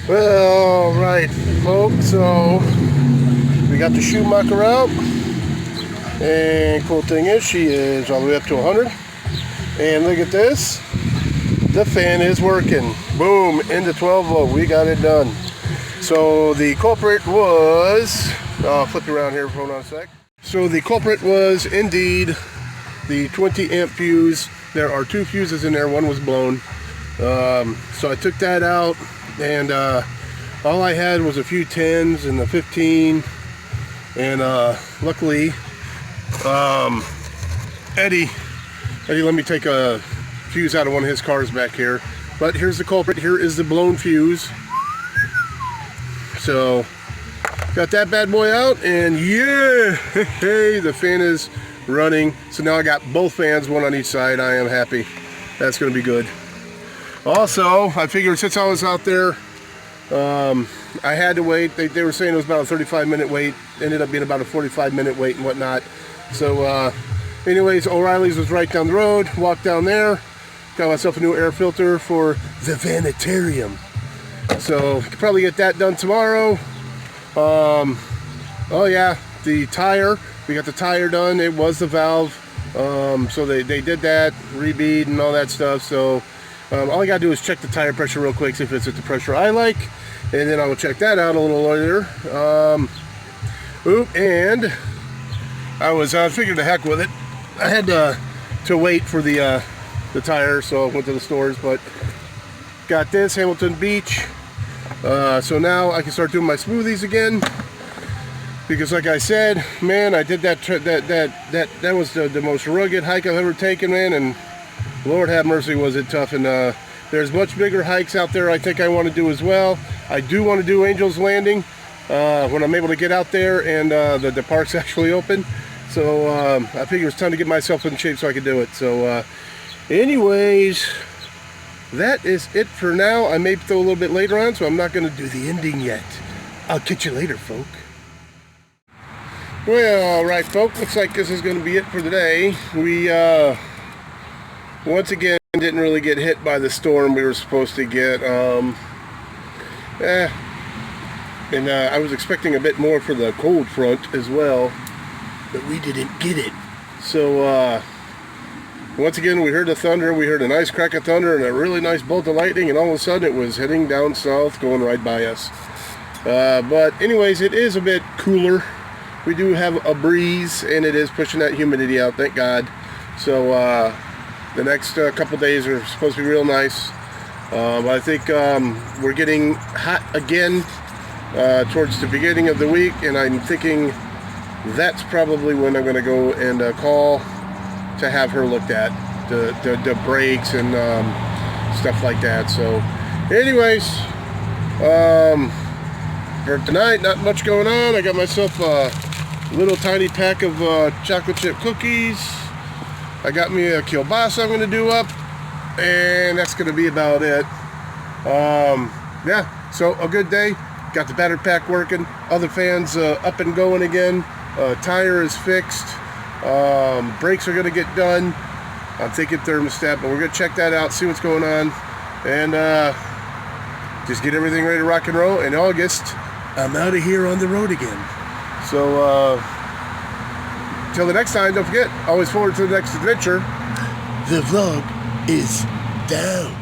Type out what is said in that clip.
Well, alright folks, so we got the Schumacher out, and cool thing is she is all the way up to 100, and look at this, the fan is working. Boom, into 12 volt, we got it done. So the culprit was, I'll flip you around here, hold on a sec. So the culprit was indeed the 20 amp fuse. There are two fuses in there, one was blown. So I took that out, and all I had was a few 10s and the 15, and luckily Eddie let me take a fuse out of one of his cars back here. But here's the culprit. Here is the blown fuse. So got that bad boy out, and yeah, hey, the fan is running. So now I got both fans, one on each side. I am happy. That's going to be good. Also, I figured since I was out there, I had to wait. They were saying it was about a 35-minute wait. Ended up being about a 45-minute wait and whatnot. So anyways, O'Reilly's was right down the road. Walked down there. Got myself a new air filter for the Vanitarium. So could probably get that done tomorrow. Oh yeah, the tire. We got the tire done. It was the valve. So they did that, rebead and all that stuff. So all I gotta do is check the tire pressure real quick, see if it's at the pressure I like, and then I will check that out a little later. And I figured the heck with it. I had to wait for the tire, so I went to the stores, but got this Hamilton Beach. So now I can start doing my smoothies again, because like I said, man, I did that was the most rugged hike I've ever taken, man, and Lord have mercy, was it tough. And there's much bigger hikes out there I think I want to do as well. I do want to do Angel's Landing when I'm able to get out there and the park's actually open. So I figure it's time to get myself in shape so I can do it. So anyways, that is it for now. I may throw a little bit later on, so I'm not going to do the ending yet. I'll catch you later, folk. Well, alright, folk, looks like this is going to be it for today. We once again didn't really get hit by the storm we were supposed to get. And I was expecting a bit more for the cold front as well, but we didn't get it. So once again we heard the thunder. We heard a nice crack of thunder and a really nice bolt of lightning, and all of a sudden it was heading down south, going right by us. But anyways, it is a bit cooler. We do have a breeze, and it is pushing that humidity out, thank God. So the next couple days are supposed to be real nice. I think we're getting hot again towards the beginning of the week, and I'm thinking that's probably when I'm going to go and call to have her looked at, the brakes and stuff like that. So anyways, for tonight, not much going on. I got myself a little tiny pack of chocolate chip cookies. I got me a kielbasa I'm going to do up, and that's going to be about it. Yeah, so a good day. Got the battery pack working. Other fans up and going again. Tire is fixed. Brakes are going to get done. I'm thinking thermostat, but we're going to check that out, see what's going on, and just get everything ready to rock and roll. In August, I'm out of here on the road again. So till the next time, don't forget, always forward to the next adventure. The vlog is down.